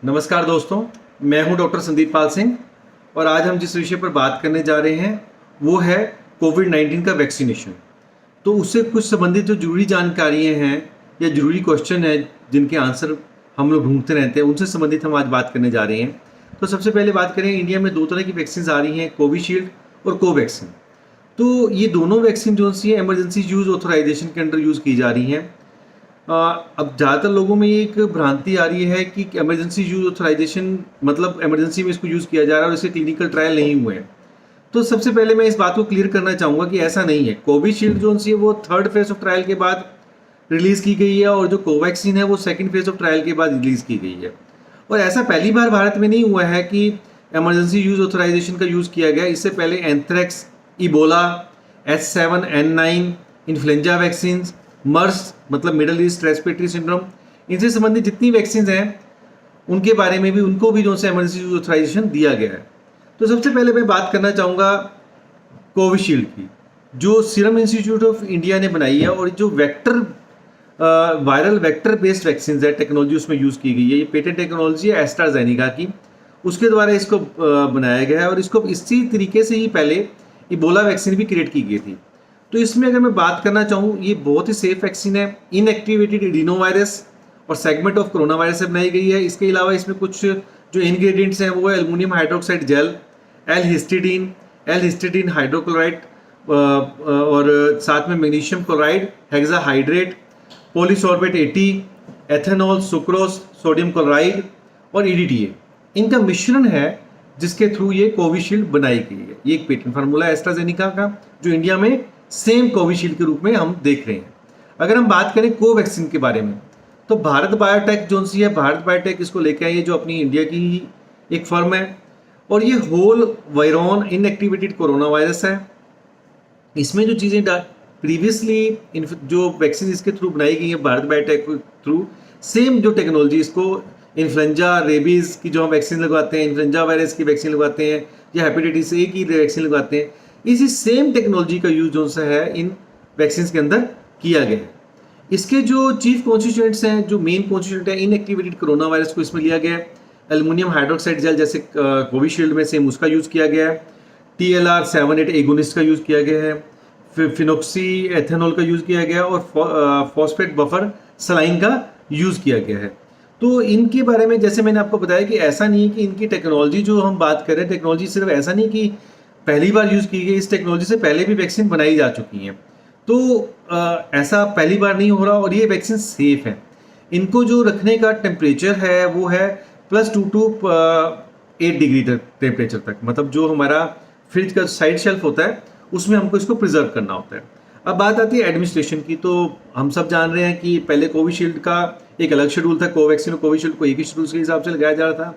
नमस्कार दोस्तों, मैं हूं डॉक्टर संदीप पाल सिंह और आज हम जिस विषय पर बात करने जा रहे हैं वो है कोविड-19 का वैक्सीनेशन। तो उससे कुछ संबंधित जो जरूरी जानकारियां हैं या जरूरी क्वेश्चन है जिनके आंसर हम लोग ढूंढते रहते हैं, उनसे संबंधित हम आज बात करने जा रहे हैं। तो सबसे पहले बात करें, इंडिया में दो तरह की वैक्सीन आ रही हैं, कोविशील्ड और कोवैक्सीन। तो ये दोनों वैक्सीन जो सी है इमरजेंसी यूज़ ऑथराइजेशन के अंडर यूज़ की जा रही हैं। अब ज़्यादातर लोगों में ये एक भ्रांति आ रही है कि इमरजेंसी यूज ऑथराइजेशन मतलब इमरजेंसी में इसको यूज़ किया जा रहा है और इसके क्लिनिकल ट्रायल नहीं हुए हैं। तो सबसे पहले मैं इस बात को क्लियर करना चाहूँगा कि ऐसा नहीं है। कोविशील्ड जो सी है वो थर्ड फेज ऑफ ट्रायल के बाद रिलीज़ की गई है और जो कोवैक्सीन है वो सेकेंड फेज ऑफ ट्रायल के बाद रिलीज़ की गई है। और ऐसा पहली बार भारत में नहीं हुआ है कि इमरजेंसी यूज ऑथराइजेशन का यूज़ किया गया। इससे पहले anthrax, Ebola, H7N9, influenza vaccine, MERS मतलब मिडल ईस्ट रेस्पिरेटरी सिंड्रोम, इनसे संबंधित जितनी वैक्सीन हैं उनके बारे में भी उनको भी जो से इमरजेंसी यूज ऑथराइजेशन दिया गया है। तो सबसे पहले मैं बात करना चाहूँगा कोविशील्ड की, जो सीरम इंस्टीट्यूट ऑफ इंडिया ने बनाई है और जो वायरल वेक्टर बेस्ड वैक्सीन है, टेक्नोलॉजी उसमें यूज़ की गई है। ये पेटेंट टेक्नोलॉजी है एस्ट्राजेनिका की, उसके द्वारा इसको बनाया गया है और इसको इसी तरीके से ही पहले इबोला वैक्सीन भी क्रिएट की गई थी। तो इसमें अगर मैं बात करना चाहूँ, ये बहुत ही सेफ वैक्सीन है। इनएक्टिवेटेड एडिनोवायरस और सेगमेंट ऑफ कोरोना वायरस से बनाई गई है। इसके अलावा इसमें कुछ जो इंग्रेडिएंट्स हैं वो है aluminium hydroxide gel, L histidine hydrochloride और साथ में magnesium chloride, hexahydrate, polysorbate 80, ethanol, sucrose, sodium chloride और EDTA। इनका मिश्रण है जिसके थ्रू ये कोविशील्ड बनाई गई है। ये एक पेटेंट फार्मूला है एस्ट्राजेनिका का, जो इंडिया में सेम कोविशील्ड के रूप में हम देख रहे हैं। अगर हम बात करें कोवैक्सीन के बारे में, तो भारत बायोटेक जो सी है, भारत बायोटेक इसको लेकर आई है, जो अपनी इंडिया की ही एक फर्म है और ये होल वायरॉन इनएक्टिवेटेड कोरोना वायरस है। इसमें जो चीज़ें प्रीवियसली जो वैक्सीन इसके थ्रू बनाई गई है भारत बायोटेक के थ्रू, सेम जो टेक्नोलॉजी इसको इन्फ्लुएंजा, रेबीज़ की जो हम वैक्सीन लगवाते हैं, इन्फ्लुएंजा वायरस की वैक्सीन लगवाते हैं या हेपेटाइटिस A की वैक्सीन लगवाते हैं, इसी सेम टेक्नोलॉजी का यूज जो सा है इन वैक्सीन के अंदर किया गया है। इसके जो चीफ कॉन्स्टिट्यूएंट्स हैं, जो मेन कॉन्स्टिट्यूएंट है इनएक्टिवेटेड कोरोना वायरस को इसमें लिया गया है। एल्युमिनियम हाइड्रोक्साइड जेल जैसे कोविशील्ड में सेम उसका यूज़ किया गया है। TLR7/8 एगोनिस्ट का यूज़ किया गया है। फिनोक्सी एथेनॉल का यूज़ किया गया है और फॉस्फेट बफर सलाइन का यूज़ किया गया है। तो इनके बारे में जैसे मैंने आपको बताया कि ऐसा नहीं है कि इनकी टेक्नोलॉजी जो हम बात कर रहे हैं, टेक्नोलॉजी सिर्फ ऐसा नहीं कि पहली बार यूज़ की गई, इस टेक्नोलॉजी से पहले भी वैक्सीन बनाई जा चुकी हैं। तो ऐसा पहली बार नहीं हो रहा और ये वैक्सीन सेफ है। इनको जो रखने का टेम्परेचर है वो है +2 to 8 डिग्री टेम्परेचर तक, मतलब जो हमारा फ्रिज का साइड शेल्फ होता है उसमें हमको इसको प्रिजर्व करना होता है। अब बात आती है एडमिनिस्ट्रेशन की, तो हम सब जान रहे हैं कि पहले कोविशील्ड का एक अलग शेड्यूल था, कोवैक्सीन और कोविशील्ड को एक ही शेड्यूल के हिसाब से लगाया जा रहा था।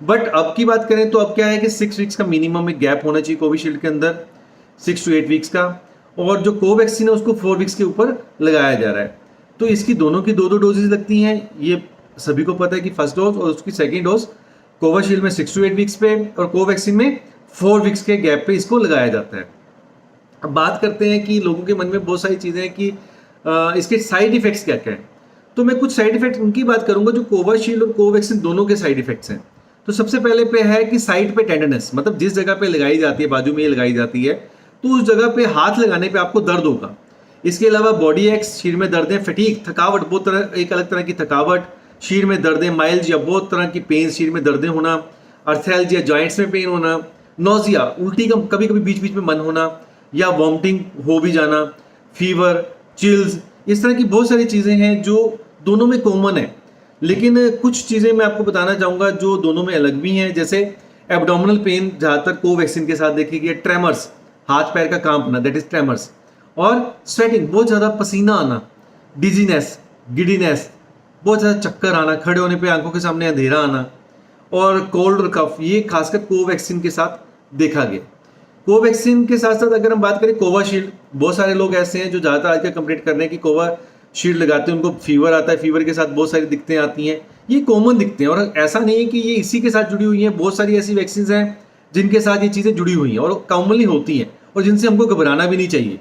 बट अब की बात करें तो अब क्या है कि 6 वीक्स का मिनिमम एक गैप होना चाहिए कोविशील्ड के अंदर, 6 to 8 वीक्स का, और जो कोवैक्सीन है उसको 4 वीक्स के ऊपर लगाया जा रहा है। तो इसकी दोनों की 2-2 डोजेज लगती हैं, ये सभी को पता है कि फर्स्ट डोज और उसकी सेकेंड डोज कोविशील्ड में 6 to 8 वीक्स पे और कोवैक्सीन में 4 वीक्स के गैप पे इसको लगाया जाता है। अब बात करते हैं कि लोगों के मन में बहुत सारी चीज़ें हैं कि इसके साइड इफेक्ट्स क्या क्या हैं। तो मैं कुछ साइड इफेक्ट उनकी बात करूंगा जो कोविशील्ड और कोवैक्सीन दोनों के साइड इफेक्ट्स हैं। तो सबसे पहले पे है कि साइड पे टेंडरनेस, मतलब जिस जगह पे लगाई जाती है, बाजू में ये लगाई जाती है, तो उस जगह पे हाथ लगाने पे आपको दर्द होगा। इसके अलावा बॉडी एक्स, शरीर में दर्दें, फटीक, थकावट, बहुत तरह एक अलग तरह की थकावट, शरीर में दर्दें, माइल्ड या बहुत तरह की पेन, शरीर में दर्दें होना, अर्थेल्जिया जॉइंट्स में पेन होना, नोजिया, उल्टी का कभी कभी बीच बीच में मन होना या वॉमिटिंग हो भी जाना, फीवर, चिल्स, इस तरह की बहुत सारी चीज़ें हैं जो दोनों में कॉमन है। लेकिन कुछ चीज़ें मैं आपको बताना चाहूँगा जो दोनों में अलग भी हैं, जैसे एब्डोमिनल पेन ज़्यादातर कोवैक्सीन के साथ देखी गई, ट्रेमर्स, हाथ पैर का कांपना, दैट इज ट्रेमर्स, और स्वेटिंग, बहुत ज़्यादा पसीना आना, डिजीनेस, गिडीनेस, बहुत ज़्यादा चक्कर आना, खड़े होने पे आंखों के सामने अंधेरा आना, और कोल्ड और कफ, ये खासकर कोवैक्सीन के साथ देखा गया। कोवैक्सीन के साथ साथ अगर हम बात करें कोविशील्ड, बहुत सारे लोग ऐसे हैं जो ज़्यादातर आजकल कंप्लेंट कर रहे हैं कि कोविशील्ड लगाते हैं उनको फीवर आता है, फीवर के साथ बहुत सारी दिक्कतें आती हैं। ये कॉमन दिखते हैं और ऐसा नहीं है कि ये इसी के साथ जुड़ी हुई हैं, बहुत सारी ऐसी वैक्सीन हैं जिनके साथ ये चीज़ें जुड़ी हुई हैं और कॉमनली होती हैं और जिनसे हमको घबराना भी नहीं चाहिए।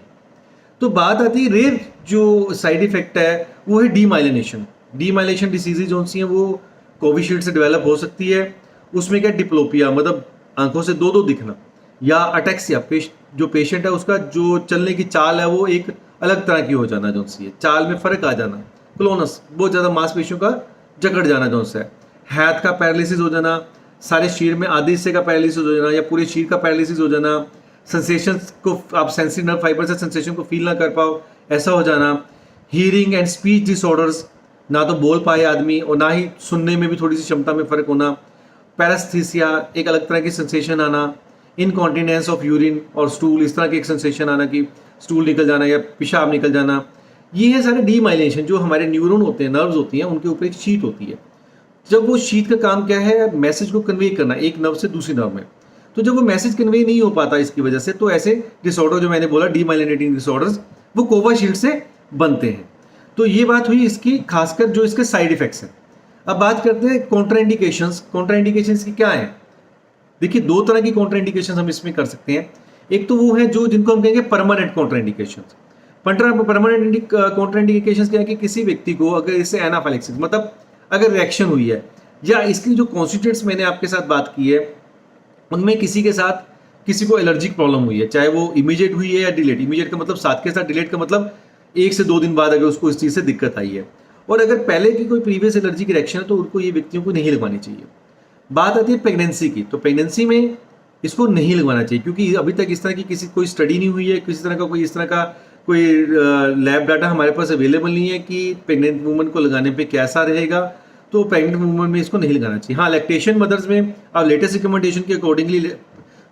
तो बात आती है रेयर जो साइड इफेक्ट है वो है डीमाइलिनेशन। डीमाइलिनेशन डिसीजेज जो सी हैं वो कोविशील्ड से डेवलप हो सकती है। उसमें क्या डिप्लोपिया मतलब आंखों से दो दो दिखना, या अटैक्सिया जो पेशेंट है उसका जो चलने की चाल है वो एक अलग तरह की हो जाना, जो सी है चाल में फर्क आ जाना। क्लोनस बहुत ज़्यादा मांसपेशियों का जकड़ जाना, जो है हाथ का पैरालिसिस हो जाना, सारे शरीर में आधे हिस्से का पैरालिसिस हो जाना या पूरे शरीर का पैरालिसिस हो जाना, सेंसेशन को आप सेंसिटिव नर्व फाइबर से सेंसेशन को फील ना कर पाओ ऐसा हो जाना। हियरिंग एंड स्पीच डिसऑर्डर्स, ना तो बोल पाए आदमी और ना ही सुनने में भी थोड़ी सी क्षमता में फर्क होना। पैरास्थीसिया एक अलग तरह की सेंसेशन आना। इनकॉन्टिनेंस ऑफ यूरिन और स्टूल, इस तरह की एक सेंसेशन आना कि स्टूल निकल जाना या पेशाब निकल जाना। ये है सारे डीमाइलेशन, जो हमारे न्यूरॉन होते हैं, नर्व्स होती हैं, उनके ऊपर एक शीट होती है। जब वो शीट का काम क्या है, मैसेज को कन्वे करना एक नर्व से दूसरी नर्व में। तो जब वो मैसेज कन्वे नहीं हो पाता इसकी वजह से, तो ऐसे डिसऑर्डर जो मैंने बोला डीमाइलिनेटिंग डिसऑर्डर्स, वो कोविशील्ड से बनते हैं। तो ये बात हुई इसकी, खासकर जो इसके साइड इफेक्ट्स हैं। अब बात करते हैं कॉन्ट्राइंडिकेशंस। कॉन्ट्राइंडिकेशंस की क्या है? देखिए, दो तरह की कॉन्ट्राइंडिकेशंस हम इसमें कर सकते हैं। एक तो वो है जो जिनको हम कहेंगे परमानेंट कॉन्ट्राइंडिकेशंस। परमानेंट कॉन्ट्राइंडिकेशंस क्या है कि किसी व्यक्ति को अगर इससे एनाफाइलेक्सिस मतलब अगर रिएक्शन हुई है, या इसकी जो कॉन्स्टिट्यूएंट्स मैंने आपके साथ बात की है उनमें किसी के साथ किसी को एलर्जिक प्रॉब्लम हुई है, चाहे वो इमीडिएट हुई है या डिलेट। इमीडिएट का मतलब साथ के साथ, डिलेट का मतलब 1 से 2 दिन बाद अगर उसको इस चीज़ से दिक्कत आई है, और अगर पहले की कोई प्रीवियस एलर्जी की रिएक्शन है तो उनको ये व्यक्तियों को नहीं लगवानी चाहिए। बात आती है प्रेगनेंसी की, तो प्रेगनेंसी में इसको नहीं लगवाना चाहिए क्योंकि अभी तक इस तरह की किसी कोई स्टडी नहीं हुई है, किसी तरह का कोई इस तरह का कोई लैब डाटा हमारे पास अवेलेबल नहीं है कि प्रेग्नेंट वूमन को लगाने पे कैसा रहेगा। तो प्रेग्नेंट वूमन में इसको नहीं लगाना चाहिए। हाँ, लैक्टेशन मदर्स में अब लेटेस्ट रिकमेंडेशन के अकॉर्डिंगली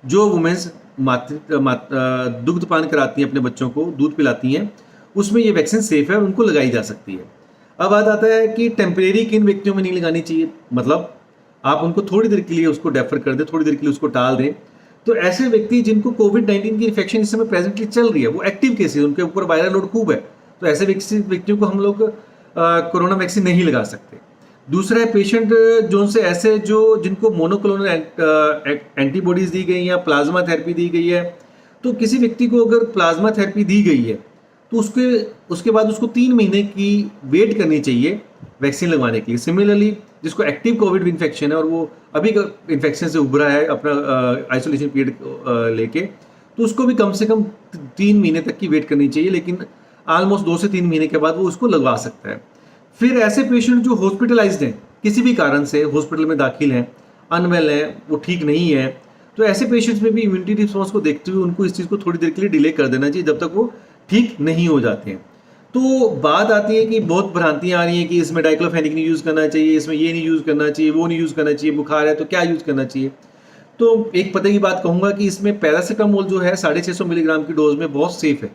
जो वुमेन्स दुग्ध पान कराती हैं, अपने बच्चों को दूध पिलाती हैं, उसमें ये वैक्सीन सेफ है और उनको लगाई जा सकती है। अब बात आता है कि टेम्परेरी किन व्यक्तियों में नहीं लगानी चाहिए, मतलब आप उनको थोड़ी देर के लिए उसको डेफर कर दें, थोड़ी देर के लिए उसको टाल दें। तो ऐसे व्यक्ति जिनको कोविड-19 की इन्फेक्शन इस समय प्रेजेंटली चल रही है, वो एक्टिव केसेस, उनके ऊपर वायरल लोड खूब है, तो ऐसे व्यक्तियों को हम लोग कोरोना वैक्सीन नहीं लगा सकते। दूसरा है पेशेंट जो से ऐसे जो जिनको मोनोक्लोनल एंटीबॉडीज दी गई या प्लाज्मा थेरेपी दी गई है, तो किसी व्यक्ति को अगर प्लाज्मा थेरेपी दी गई है तो उसके बाद उसको 3 महीने की वेट करनी चाहिए वैक्सीन लगवाने के लिए। सिमिलरली जिसको एक्टिव कोविड इन्फेक्शन है और वो अभी इन्फेक्शन से उभरा है अपना आइसोलेशन पीरियड लेके, तो उसको भी कम से कम 3 महीने तक की वेट करनी चाहिए, लेकिन ऑलमोस्ट 2 से 3 महीने के बाद वो उसको लगवा सकता है। फिर ऐसे पेशेंट जो हॉस्पिटलाइज्ड हैं, किसी भी कारण से हॉस्पिटल में दाखिल हैं, अनवेल हैं, वो ठीक नहीं है, तो ऐसे पेशेंट्स में भी इम्यूनिटी रिस्पॉन्स को देखते हुए उनको इस चीज़ को थोड़ी देर के लिए डिले कर देना चाहिए जब तक वो ठीक नहीं हो जाते हैं। तो बात आती है कि बहुत भ्रांतियां आ रही हैं कि इसमें डाइक्लोफेनिक नहीं यूज़ करना चाहिए, इसमें ये नहीं यूज़ करना चाहिए, वो नहीं यूज़ करना चाहिए, बुखार है तो क्या यूज़ करना चाहिए। तो एक पते की बात कहूँगा कि इसमें पैरासीटामोल जो है 650 मिलीग्राम की डोज में बहुत सेफ है।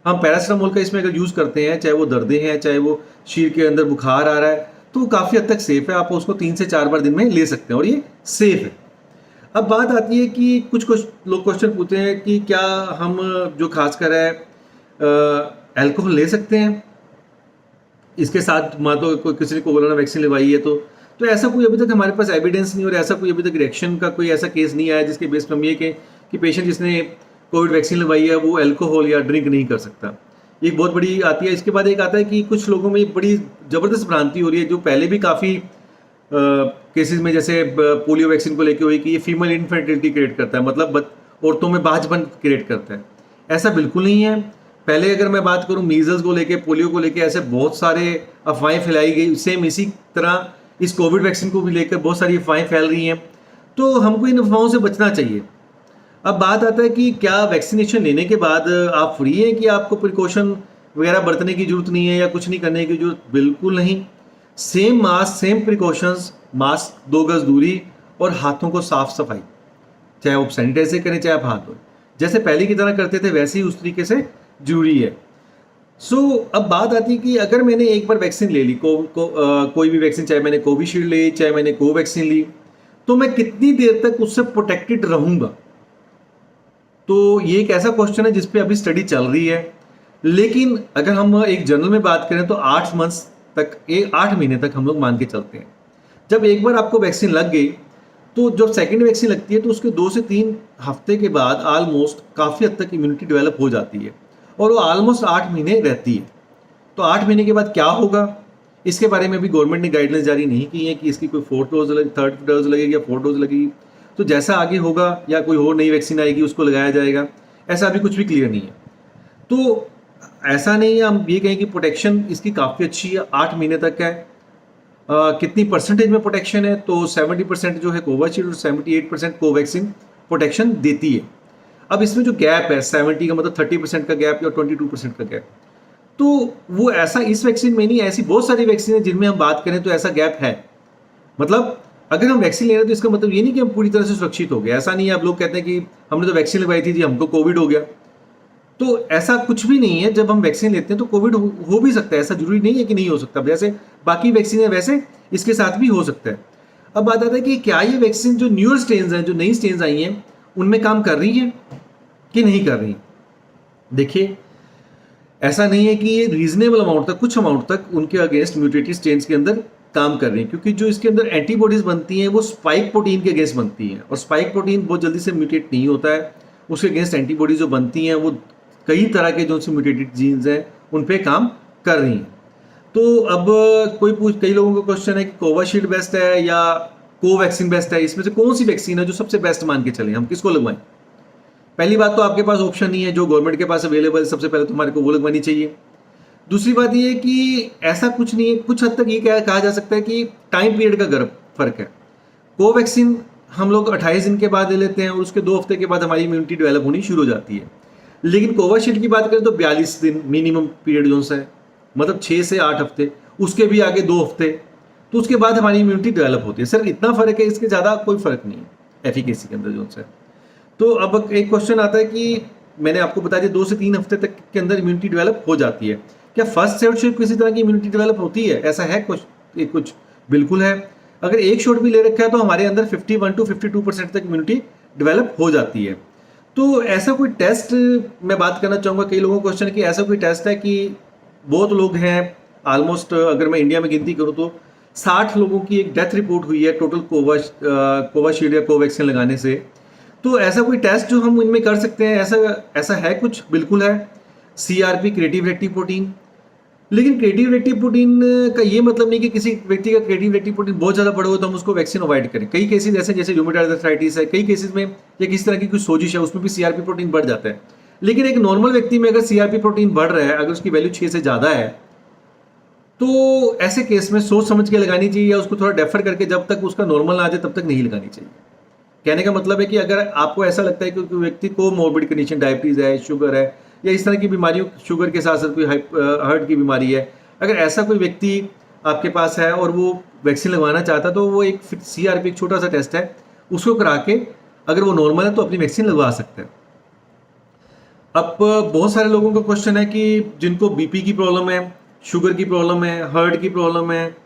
हम पैरासीटामोल का इसमें अगर यूज़ करते हैं, चाहे वो दर्दे हैं, चाहे वो शरीर के अंदर बुखार आ रहा है, तो वो काफ़ी हद तक सेफ है। आप उसको 3 से 4 बार दिन में ले सकते हैं और ये सेफ है। अब बात आती है कि कुछ लोग क्वेश्चन पूछते हैं कि क्या हम जो खासकर है अल्कोहल ले सकते हैं इसके साथ, मान तो कोई किसी ने कोरोना वैक्सीन लगवाई है तो ऐसा कोई अभी तक हमारे पास एविडेंस नहीं और ऐसा कोई अभी तक रिएक्शन का कोई ऐसा केस नहीं आया जिसके बेस पर हम ये कहें कि पेशेंट जिसने कोविड वैक्सीन लगवाई है वो अल्कोहल या ड्रिंक नहीं कर सकता। एक बहुत बड़ी आती है। इसके बाद एक आता है कि कुछ लोगों में बड़ी ज़बरदस्त भ्रांति हो रही है, जो पहले भी काफ़ी केसेस में जैसे पोलियो वैक्सीन को लेकर हुई कि ये फीमेल इनफर्टिलिटी क्रिएट करता है, मतलब औरतों में बाझपन क्रिएट करता है। ऐसा बिल्कुल नहीं है। पहले अगर मैं बात करूं मीजल्स को लेके, पोलियो को लेके ऐसे बहुत सारे अफवाहें फैलाई गई, सेम इसी तरह इस कोविड वैक्सीन को भी लेकर बहुत सारी अफवाहें फैल रही हैं, तो हमको इन अफवाहों से बचना चाहिए। अब बात आता है कि क्या वैक्सीनेशन लेने के बाद आप फ्री हैं कि आपको प्रिकॉशन वगैरह बरतने की जरूरत नहीं है या कुछ नहीं करने की जरूरत, बिल्कुल नहीं। Same mask, same precautions, mask, 2 गज दूरी और हाथों को साफ सफाई, चाहे आप सैनिटाइज से करें चाहे आप हाथ धोएं, जैसे पहले की तरह करते थे वैसे ही उस तरीके से जरूरी है। अब बात आती है कि अगर मैंने एक बार वैक्सीन ले ली, कोई भी वैक्सीन, चाहे मैंने कोविशील्ड ली, चाहे मैंने कोवैक्सीन ली, तो मैं कितनी देर तक उससे प्रोटेक्टेड रहूंगा। तो ये एक ऐसा क्वेश्चन है जिस पे अभी स्टडी चल रही है, लेकिन अगर हम एक जनरल में बात करें तो 8 महीने तक हम लोग मान के चलते हैं। जब एक बार आपको वैक्सीन लग गई तो जब सेकेंड वैक्सीन लगती है तो उसके 2 से 3 हफ्ते के बाद ऑलमोस्ट काफ़ी हद तक इम्यूनिटी डेवलप हो जाती है और वो ऑलमोस्ट 8 महीने रहती है। तो 8 महीने के बाद क्या होगा, इसके बारे में भी गवर्नमेंट ने गाइडलाइंस जारी नहीं की है कि इसकी कोई फोर्थ डोज थर्ड डोज लगेगी या फोर्थ डोज लगेगी। तो जैसा आगे होगा या कोई और नई वैक्सीन आएगी उसको लगाया जाएगा, ऐसा अभी कुछ भी क्लियर नहीं है। तो ऐसा नहीं है हम ये कहें कि प्रोटेक्शन इसकी काफ़ी अच्छी है, 8 महीने तक है। कितनी परसेंटेज में प्रोटेक्शन है, तो 70% जो है कोविशील्ड और 78% कोवैक्सीन प्रोटेक्शन देती है। अब इसमें जो गैप है 70 का मतलब 30% का गैप या 22% का गैप, तो वो ऐसा इस वैक्सीन में नहीं, ऐसी बहुत सारी वैक्सीन है जिनमें हम बात करें तो ऐसा गैप है। मतलब अगर हम वैक्सीन ले रहे हैं तो इसका मतलब ये नहीं कि हम पूरी तरह से सुरक्षित हो गए, ऐसा नहीं है। अब लोग कहते हैं कि हमने तो वैक्सीन लगवाई थी जी हमको कोविड हो गया, तो ऐसा कुछ भी नहीं है। जब हम वैक्सीन लेते हैं तो कोविड हो भी सकता है, ऐसा जरूरी नहीं है कि नहीं हो सकता। जैसे बाकी वैक्सीन है वैसे इसके साथ भी हो सकता है। अब बात आता है कि क्या ये वैक्सीन जो न्यूअर स्ट्रेन्स हैं, जो नई स्ट्रेन्स आई हैं, उनमें काम कर रही हैं कि नहीं कर रही। देखिए ऐसा नहीं है कि ये रीजनेबल अमाउंट तक, कुछ अमाउंट तक उनके अगेंस्ट म्यूटेटेड स्ट्रेन्स के अंदर काम कर रही हैं, क्योंकि जो इसके अंदर एंटीबॉडीज बनती हैं वो स्पाइक प्रोटीन के अगेंस्ट बनती हैं, और स्पाइक प्रोटीन बहुत जल्दी से म्यूटेट नहीं होता है। उसके अगेंस्ट एंटीबॉडीज जो बनती हैं वो कई तरह के जो म्यूटेटेड जीन्स हैं उन पे काम कर रही हैं। तो अब कई लोगों का क्वेश्चन है कि कोविशील्ड बेस्ट है या कोवैक्सीन बेस्ट है, इसमें से कौन सी वैक्सीन है जो सबसे बेस्ट मान के चले, हम किसको लगवाएं। पहली बात तो आपके पास ऑप्शन नहीं है, जो गवर्नमेंट के पास अवेलेबल है सबसे पहले तो हमारे को वो लगवानी चाहिए। दूसरी बात ये है कि ऐसा कुछ नहीं है, कुछ हद तक ये कहा जा सकता है कि टाइम पीरियड का फर्क है। कोवैक्सीन हम लोग 28 दिन के बाद ले लेते हैं और उसके 2 हफ्ते के बाद हमारी इम्यूनिटी डेवलप होनी शुरू हो जाती है। लेकिन कोविशील्ड की बात करें तो 42 दिन मिनिमम पीरियड जो है, मतलब 6 से 8 हफ्ते, उसके भी आगे 2 हफ्ते, तो उसके बाद हमारी इम्यूनिटी डेवलप होती है। सिर्फ इतना फर्क है, इसके ज़्यादा कोई फर्क नहीं है एफिकेसी के अंदर जो है। तो अब एक क्वेश्चन आता है कि मैंने आपको बता दिया 2 से 3 हफ्ते तक के अंदर इम्यूनिटी डेवलप हो जाती है। क्या फर्स्ट शॉट से किसी तरह की इम्यूनिटी डेवलप होती है, ऐसा है कुछ बिल्कुल है। अगर एक शॉट भी ले रखा है तो हमारे अंदर 51 to 52% तक इम्यूनिटी डेवलप हो जाती है। तो ऐसा कोई टेस्ट मैं बात करना चाहूँगा, कई लोगों का क्वेश्चन है कि ऐसा कोई टेस्ट है कि बहुत लोग हैं, ऑलमोस्ट अगर मैं इंडिया में गिनती करूँ तो 60 लोगों की एक डेथ रिपोर्ट हुई है टोटल कोविशील्ड या कोवैक्सीन लगाने से। तो ऐसा कोई टेस्ट जो हम इनमें कर सकते हैं, ऐसा है कुछ, बिल्कुल है। CRP creative reactive protein. लेकिन क्रिएटिव रेक्टिव प्रोटीन का ये मतलब नहीं कि किसी व्यक्ति का क्रिएटिव रेक्टिव प्रोटीन बहुत ज़्यादा बढ़ा हो तो हम उसको वैक्सीन अवॉइड करें। कई केसेस ऐसे जैसे रूमेटॉइड आर्थराइटिस है, कई केसेस में या किसी तरह की कुछ सोजिश है उसमें भी CRP प्रोटीन बढ़ जाता है। लेकिन एक नॉर्मल व्यक्ति में अगर CRP प्रोटीन बढ़ रहा है, अगर उसकी वैल्यू 6 से ज़्यादा है, तो ऐसे केस में सोच समझ के लगानी चाहिए या उसको थोड़ा डेफर करके जब तक उसका नॉर्मल आ जाए तब तक नहीं लगानी चाहिए। कहने का मतलब है कि अगर आपको ऐसा लगता है कि व्यक्ति को मोर्बिड कंडीशन, डायबिटीज़ है, शुगर है या इस तरह की बीमारियों, शुगर के साथ साथ कोई हार्ट की बीमारी है, अगर ऐसा कोई व्यक्ति आपके पास है और वो वैक्सीन लगवाना चाहता है तो वो एक CRP एक छोटा सा टेस्ट है, उसको करा के अगर वो नॉर्मल है तो अपनी वैक्सीन लगवा सकते हैं। अब बहुत सारे लोगों का क्वेश्चन है कि जिनको BP की प्रॉब्लम है, शुगर की प्रॉब्लम है, हार्ट की प्रॉब्लम है,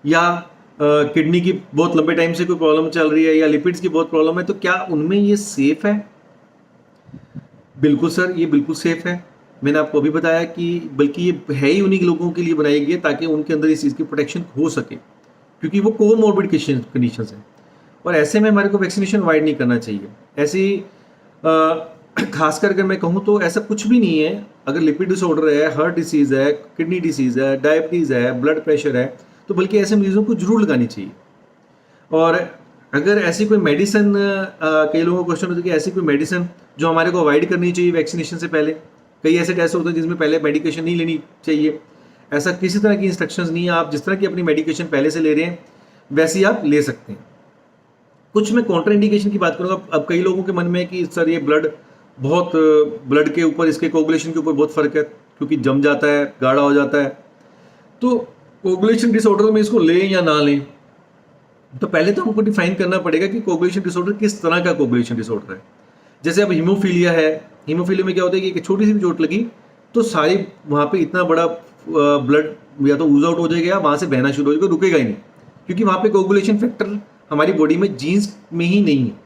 या किडनी की बहुत लंबे टाइम से कोई प्रॉब्लम चल रही है, या लिपिड्स की बहुत प्रॉब्लम है, तो क्या उनमें ये सेफ है? बिल्कुल सर, ये बिल्कुल सेफ है। मैंने आपको अभी बताया कि बल्कि ये है ही उन्हीं लोगों के लिए बनाई गई है ताकि उनके अंदर इस चीज़ की प्रोटेक्शन हो सके, क्योंकि वो कोमॉर्बिड कंडीशंस हैं और ऐसे में हमारे को वैक्सीनेशन अवॉइड नहीं करना चाहिए। ऐसी खासकर अगर मैं कहूँ तो ऐसा कुछ भी नहीं है। अगर लिपिड डिसऑर्डर है, हार्ट डिसीज़ है, किडनी डिसीज़ है, डायबिटीज़ है, ब्लड प्रेशर है, तो बल्कि ऐसे मरीजों को जरूर लगानी चाहिए। और अगर ऐसी कोई मेडिसिन, कई लोगों का क्वेश्चन होता है कि ऐसी कोई मेडिसिन जो हमारे को अवॉइड करनी चाहिए वैक्सीनेशन से पहले। कई ऐसे टेस्ट होते हैं जिसमें पहले मेडिकेशन नहीं लेनी चाहिए। ऐसा किसी तरह की इंस्ट्रक्शंस नहीं है, आप जिस तरह की अपनी मेडिकेशन पहले से ले रहे हैं वैसे ही आप ले सकते हैं। कुछ मैं कॉन्ट्रा इंडिकेशन की बात करूँगा। अब कई लोगों के मन में है कि सर ये ब्लड के ऊपर, इसके कोगुलेशन के ऊपर बहुत फ़र्क है क्योंकि जम जाता है, गाढ़ा हो जाता है, तो कोगुलेशन डिसऑर्डर में इसको लें या ना लें। तो पहले तो हमको डिफाइन करना पड़ेगा कि कोगुलेशन डिसऑर्डर किस तरह का कोगुलेशन डिसऑर्डर है। जैसे अब हीमोफीलिया है, हीमोफीलिया में क्या होता है कि छोटी सी भी चोट लगी तो सारी वहाँ पे इतना बड़ा ब्लड या तो यूज आउट हो जाएगा, वहाँ से बहना शुरू हो जाएगा, रुकेगा ही नहीं, क्योंकि वहाँ पे कोगुलेशन फैक्टर हमारी बॉडी में जीन्स में ही नहीं है।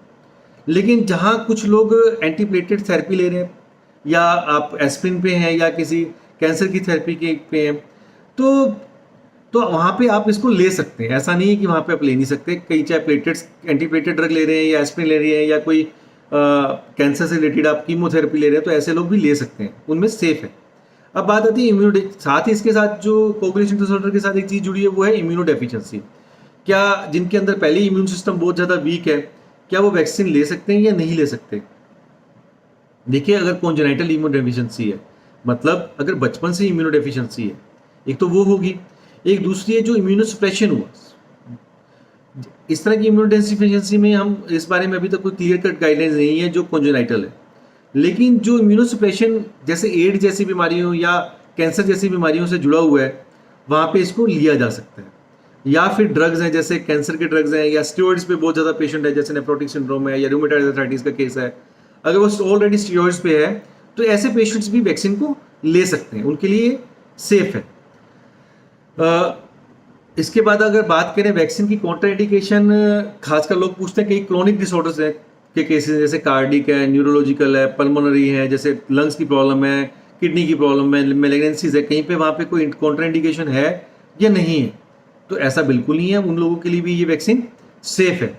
लेकिन जहाँ कुछ लोग एंटीप्लेटलेट थेरेपी ले रहे हैं, या आप एस्प्रिन पे हैं, या किसी कैंसर की थेरेपी के पे हैं, तो वहाँ पे आप इसको ले सकते हैं। ऐसा नहीं है कि वहाँ पे आप ले नहीं सकते। कई चाहे प्लेटलेट्स, एंटीप्लेटलेट ड्रग ले रहे हैं या एस्प्रिन ले रहे हैं, या कोई कैंसर से रिलेटेड आप कीमोथेरेपी ले रहे हैं, तो ऐसे लोग भी ले सकते हैं, उनमें सेफ है। अब बात आती है इम्यूनो, साथ ही इसके साथ जो कोगुलेशन डिसऑर्डर के साथ एक चीज़ जुड़ी है वो है इम्यूनो डेफिशिएंसी। क्या जिनके अंदर पहले ही इम्यून सिस्टम बहुत ज़्यादा वीक है, क्या वो वैक्सीन ले सकते हैं या नहीं ले सकते? देखिए, अगर कॉन्जेनाइटल इम्यूनो डेफिशिएंसी है, मतलब अगर बचपन से इम्यूनो डेफिशिएंसी है, एक तो वो होगी, एक दूसरी है जो इम्यूनो सप्रेशन हुआ। इस तरह की इम्यूनो डेफिशिएंसी में हम इस बारे में अभी तक कोई क्लियर कट गाइडलाइंस नहीं है जो कॉन्जेनाइटल है, लेकिन जो इम्यूनो सप्रेशन जैसे एड्स जैसी बीमारियों या कैंसर जैसी बीमारियों से जुड़ा हुआ है, वहाँ पे इसको लिया जा सकता है। या फिर ड्रग्स हैं, जैसे कैंसर के ड्रग्स हैं, या स्टेरॉइड्स पे बहुत ज़्यादा पेशेंट है, जैसे नेफ्रोटिक सिंड्रोम है या रूमेटॉइड आर्थराइटिस का केस है, अगर वो ऑलरेडी स्टेरॉइड्स पे है तो ऐसे पेशेंट्स भी वैक्सीन को ले सकते हैं, उनके लिए सेफ है। इसके बाद अगर बात करें वैक्सीन की कॉन्ट्राइंडिकेशन, खासकर लोग पूछते हैं कि क्रोनिक डिसऑर्डर्स हैं के केसेस, जैसे कार्डिक है, न्यूरोलॉजिकल है, पल्मोनरी है, जैसे लंग्स की प्रॉब्लम है, किडनी की प्रॉब्लम है, मैलिग्नेंसीज है, कहीं पे वहाँ पे कोई कॉन्ट्राइंडिकेशन है या नहीं है? तो ऐसा बिल्कुल नहीं है, उन लोगों के लिए भी ये वैक्सीन सेफ है।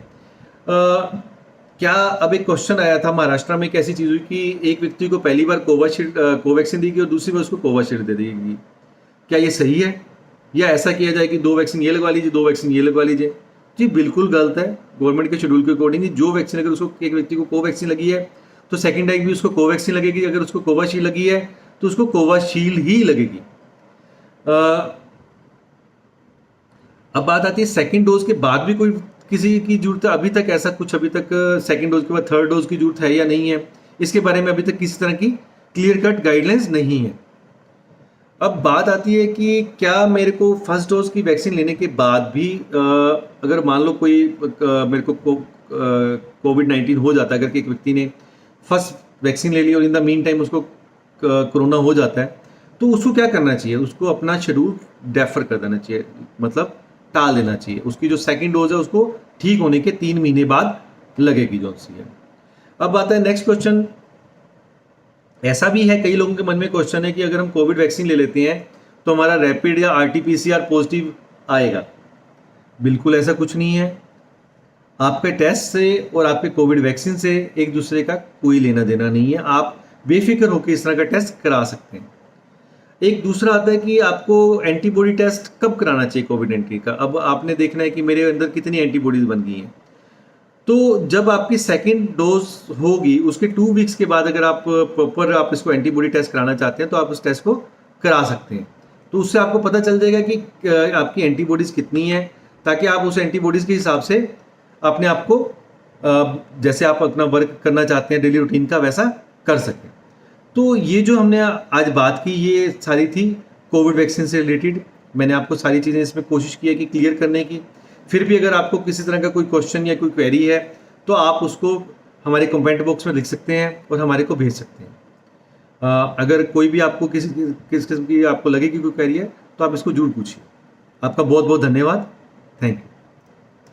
क्या अब एक क्वेश्चन आया था, महाराष्ट्र में एक ऐसी चीज़ हुई कि एक व्यक्ति को पहली बार कोवैक्सीन दी गई और दूसरी बार उसको कोविशील्ड दे दी गई। क्या ये सही है, या ऐसा किया जाए कि 2 वैक्सीन ये लगवा लीजिए, 2 वैक्सीन ये लगवा लीजिए? जी बिल्कुल गलत है। गवर्नमेंट के शेड्यूल के अकॉर्डिंग जो वैक्सीन, अगर उसको एक व्यक्ति को कोवैक्सीन लगी है तो सेकेंड टाइम भी उसको कोवैक्सीन लगेगी, अगर उसको कोविशील्ड लगी है तो उसको कोविशील्ड ही लगेगी। अब बात आती है सेकेंड डोज के बाद भी कोई किसी की जरूरत है? अभी तक ऐसा कुछ, अभी तक सेकेंड डोज के बाद थर्ड डोज की जरूरत है या नहीं है, इसके बारे में अभी तक किसी तरह की क्लियर कट गाइडलाइंस नहीं है। अब बात आती है कि क्या मेरे को फर्स्ट डोज की वैक्सीन लेने के बाद भी अगर मान लो कोई मेरे को कोविड-19 हो जाता है, अगर एक व्यक्ति ने फर्स्ट वैक्सीन ले ली और इन द मीन टाइम उसको कोरोना हो जाता है, तो उसको क्या करना चाहिए? उसको अपना शेड्यूल डेफर कर देना चाहिए, मतलब टाल देना चाहिए। उसकी जो सेकंड डोज है उसको ठीक होने के 3 महीने बाद लगेगी जो सी है। अब आता है नेक्स्ट क्वेश्चन। ऐसा भी है, कई लोगों के मन में क्वेश्चन है कि अगर हम कोविड वैक्सीन ले लेते हैं तो हमारा रैपिड या आरटी-पीसीआर पॉजिटिव आएगा। बिल्कुल ऐसा कुछ नहीं है। आपके टेस्ट से और आपके कोविड वैक्सीन से एक दूसरे का कोई लेना देना नहीं है। आप बेफिक्र होकर इस तरह का टेस्ट करा सकते हैं। एक दूसरा आता है कि आपको एंटीबॉडी टेस्ट कब कराना चाहिए कोविड-19 का। अब आपने देखना है कि मेरे अंदर कितनी एंटीबॉडीज बन गई हैं। तो जब आपकी सेकेंड डोज होगी उसके 2 वीक्स के बाद अगर आप प्रॉपर आप इसको एंटीबॉडी टेस्ट कराना चाहते हैं तो आप उस टेस्ट को करा सकते हैं। तो उससे आपको पता चल जाएगा कि आपकी एंटीबॉडीज़ कितनी है, ताकि आप उस एंटीबॉडीज़ के हिसाब से अपने आप को जैसे आप अपना वर्क करना चाहते हैं डेली रूटीन का, वैसा कर सकें। तो ये जो हमने आज बात की, ये सारी थी कोविड वैक्सीन से रिलेटेड। मैंने आपको सारी चीज़ें इसमें कोशिश की है कि क्लियर करने की। फिर भी अगर आपको किसी तरह का कोई क्वेश्चन या कोई क्वेरी है तो आप उसको हमारे कमेंट बॉक्स में लिख सकते हैं और हमारे को भेज सकते हैं। अगर कोई भी आपको किस किस्म की आपको लगे कि कोई क्वेरी है तो आप इसको जरूर पूछिए। आपका बहुत बहुत धन्यवाद। Thank you.